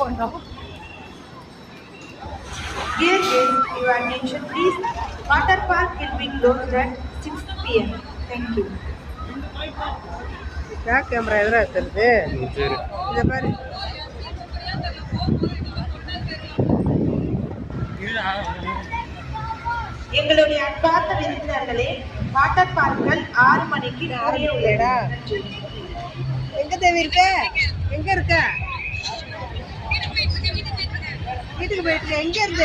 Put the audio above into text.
Oh no. Dear guests, your attention please. Water park will be closed at 6 p.m. Thank you. क्या camera इधर है इधर பாரு எங்களுடைய அன்பார்ந்த விருந்தினர்களே, வாட்டர் பார்க்குகள் 6 மணிக்கு நிறைய உள்ளடா. எங்க தேவி இருக்க எங்க இருக்க வீட்டுக்கு போயிட்டு எங்க இருந்த